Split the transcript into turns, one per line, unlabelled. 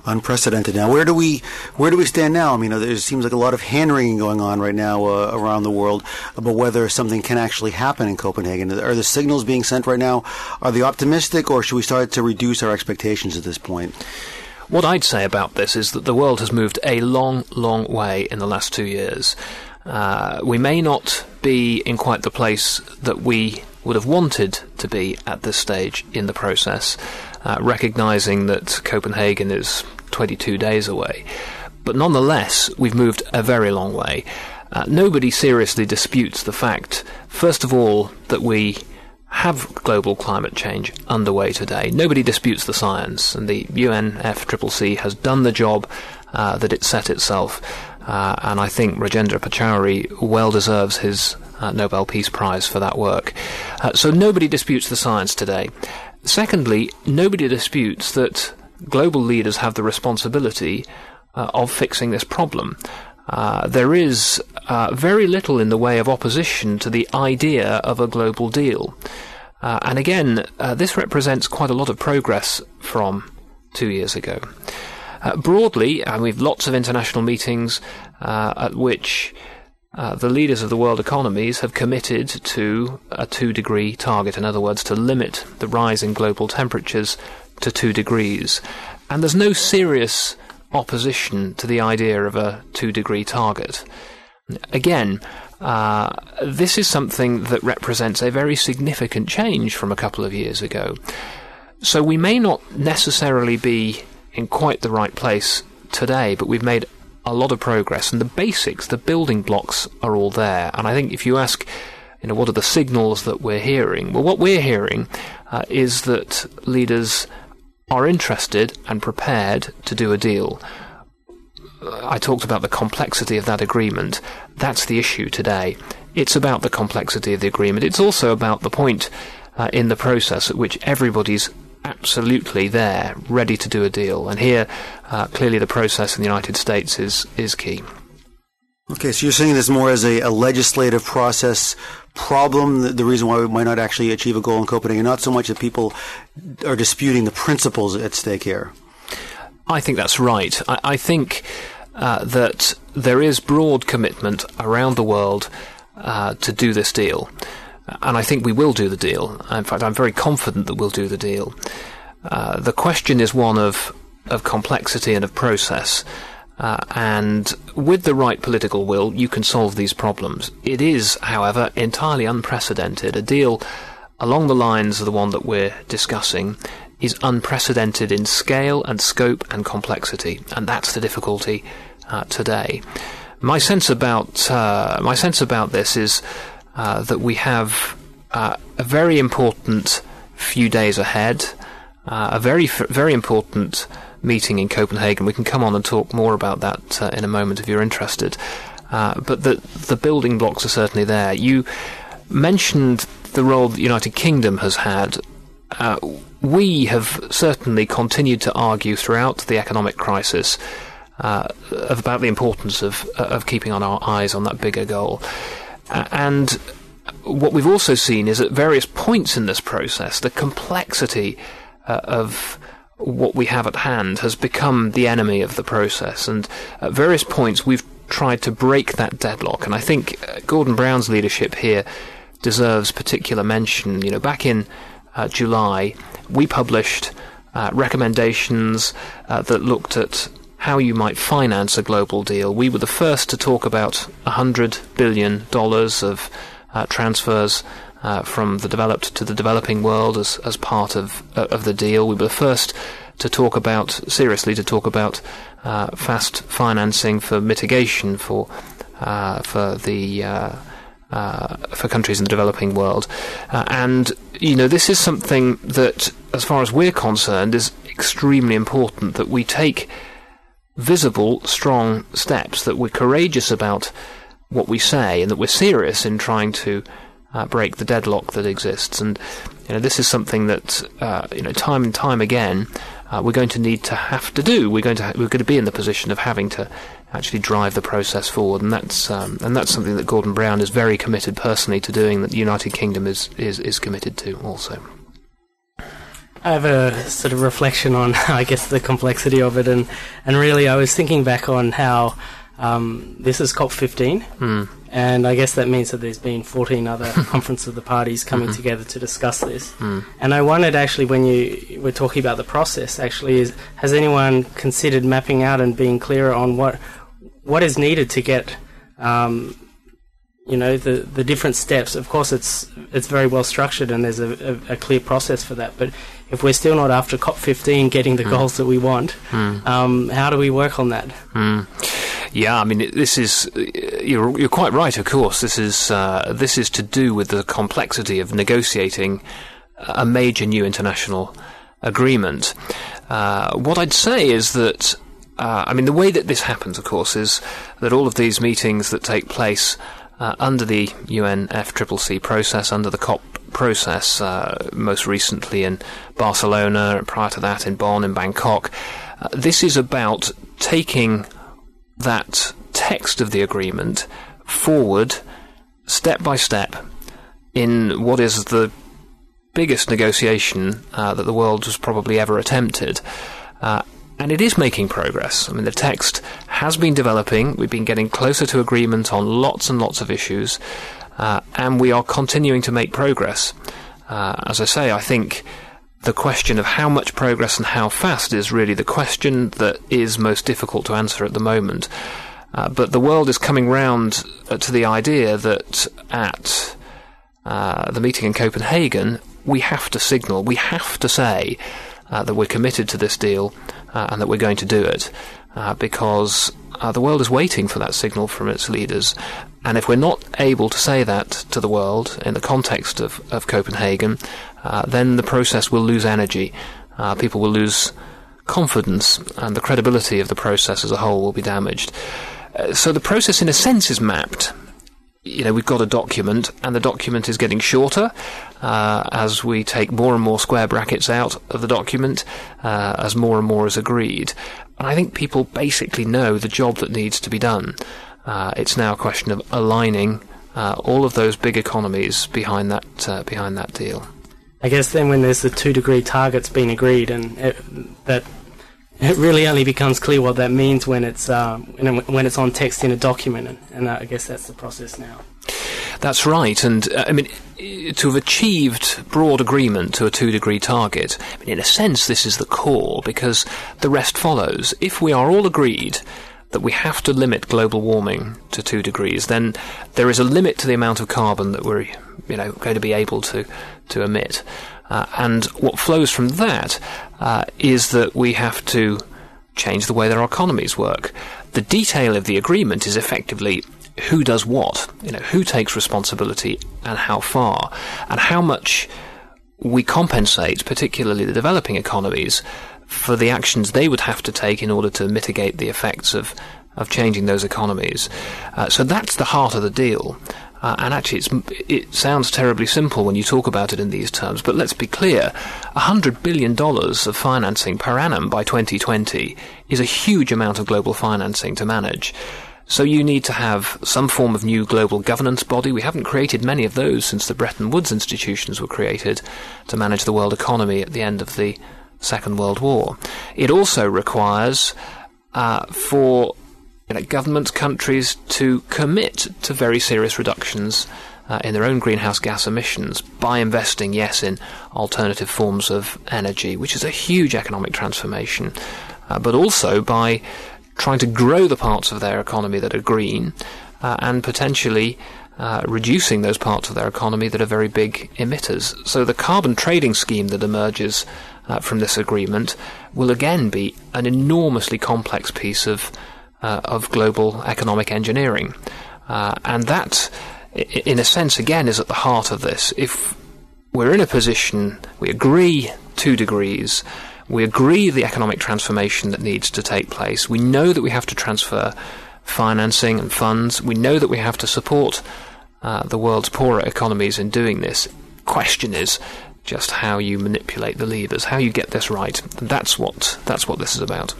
unprecedented. Now, where do we stand now? I mean, there seems like a lot of hand-wringing going on right now around the world about whether something can actually happen in Copenhagen. Are the signals being sent right now, are they optimistic, or should we start to reduce our expectations at this point?
What I'd say about this is that the world has moved a long, long way in the last 2 years. We may not be in quite the place that we would have wanted to be at this stage in the process, recognising that Copenhagen is 22 days away. But nonetheless, we've moved a very long way. Nobody seriously disputes the fact, first of all, that we have global climate change underway today. Nobody disputes the science, and the UNFCCC has done the job that it set itself. And I think Rajendra Pachauri well deserves his Nobel Peace Prize for that work. So nobody disputes the science today. Secondly, nobody disputes that global leaders have the responsibility of fixing this problem. There is very little in the way of opposition to the idea of a global deal. And again, this represents quite a lot of progress from 2 years ago. Broadly, we've lots of international meetings at which the leaders of the world economies have committed to a 2-degree target, in other words, to limit the rise in global temperatures to 2 degrees. And there's no serious opposition to the idea of a 2-degree target. Again, this is something that represents a very significant change from a couple of years ago. So we may not necessarily be in quite the right place today, but we've made a lot of progress, and the basics, the building blocks are all there. And I think if you ask, what are the signals that we're hearing? Well, what we're hearing is that leaders are interested and prepared to do a deal. I talked about the complexity of that agreement. That's the issue today. It's about the complexity of the agreement. It's also about the point in the process at which everybody's absolutely there, ready to do a deal. And here, clearly the process in the United States is key.
Okay, so you're saying this more as a legislative process problem, the reason why we might not actually achieve a goal in Copenhagen, not so much that people are disputing the principles at stake here.
I think that's right. I think that there is broad commitment around the world to do this deal. And I think we will do the deal. In fact, I'm very confident that we'll do the deal. The question is one of complexity and of process. And with the right political will, you can solve these problems. It is, however, entirely unprecedented. A deal along the lines of the one that we're discussing is unprecedented in scale and scope and complexity. And that's the difficulty today. My sense about this is that we have a very important few days ahead, a very, very important meeting in Copenhagen. We can come on and talk more about that in a moment if you're interested. But the building blocks are certainly there. You mentioned the role that the United Kingdom has had. We have certainly continued to argue throughout the economic crisis about the importance of keeping on our eyes on that bigger goal. And what we've also seen is at various points in this process, the complexity of what we have at hand has become the enemy of the process. And at various points, we've tried to break that deadlock. And I think Gordon Brown's leadership here deserves particular mention. Back in July, we published recommendations that looked at how you might finance a global deal. We were the first to talk about $100 billion of transfers from the developed to the developing world as part of the deal. We were the first to seriously talk about fast financing for mitigation for countries in the developing world. And this is something that, as far as we're concerned, is extremely important, that we take visible, strong steps, that we're courageous about what we say, and that we're serious in trying to break the deadlock that exists. And this is something that time and time again we're going to need to have to do. We're going to be in the position of having to actually drive the process forward, and that's something that Gordon Brown is very committed personally to doing, that the United Kingdom is committed to also.
I have a sort of reflection on, I guess, the complexity of it, and really I was thinking back on how this is COP15, and I guess that means that there's been 14 other conference of the parties coming together to discuss this. And I wondered, actually, when you were talking about the process, actually, has anyone considered mapping out and being clearer on what is needed to get the different steps? Of course, it's very well structured and there's a clear process for that. But if we're still not, after COP15, getting the goals that we want, how do we work on that?
Yeah, I mean, this is you're quite right. Of course, this is to do with the complexity of negotiating a major new international agreement. What I'd say is that the way that this happens, of course, is that all of these meetings that take place under the UNFCCC process, under the COP process, most recently in Barcelona, and prior to that in Bonn and Bangkok, this is about taking that text of the agreement forward step by step in what is the biggest negotiation that the world has probably ever attempted. And it is making progress. I mean, the text has been developing. We've been getting closer to agreement on lots and lots of issues, and we are continuing to make progress. As I say, I think the question of how much progress and how fast is really the question that is most difficult to answer at the moment. But the world is coming round to the idea that at the meeting in Copenhagen, we have to signal, we have to say that we're committed to this deal and that we're going to do it, because the world is waiting for that signal from its leaders. And if we're not able to say that to the world in the context of Copenhagen, then the process will lose energy. People will lose confidence, and the credibility of the process as a whole will be damaged. So the process, in a sense, is mapped. We've got a document, and the document is getting shorter as we take more and more square brackets out of the document, as more and more is agreed. And I think people basically know the job that needs to be done. It's now a question of aligning all of those big economies behind that deal.
I guess then when there's the 2-degree targets being agreed, and that it really only becomes clear what that means when it's on text in a document, and I guess that's the process now.
That's right, and to have achieved broad agreement to a 2-degree target, in a sense this is the core, because the rest follows. If we are all agreed that we have to limit global warming to 2 degrees, then there is a limit to the amount of carbon that we're going to be able to emit. And what flows from that is that we have to change the way that our economies work. The detail of the agreement is effectively who does what, who takes responsibility and how far, and how much we compensate, particularly the developing economies, for the actions they would have to take in order to mitigate the effects of changing those economies. So that's the heart of the deal. And actually, it sounds terribly simple when you talk about it in these terms, but let's be clear, $100 billion of financing per annum by 2020 is a huge amount of global financing to manage. So you need to have some form of new global governance body. We haven't created many of those since the Bretton Woods institutions were created to manage the world economy at the end of the Second World War. It also requires for governments, countries to commit to very serious reductions in their own greenhouse gas emissions by investing, yes, in alternative forms of energy, which is a huge economic transformation, but also by trying to grow the parts of their economy that are green and potentially reducing those parts of their economy that are very big emitters. So the carbon trading scheme that emerges from this agreement will again be an enormously complex piece of global economic engineering. And that, in a sense, again, is at the heart of this. If we're in a position, we agree 2 degrees, we agree the economic transformation that needs to take place, we know that we have to transfer financing and funds, we know that we have to support the world's poorer economies in doing this. Question is just how you manipulate the levers, how you get this right. And that's what this is about.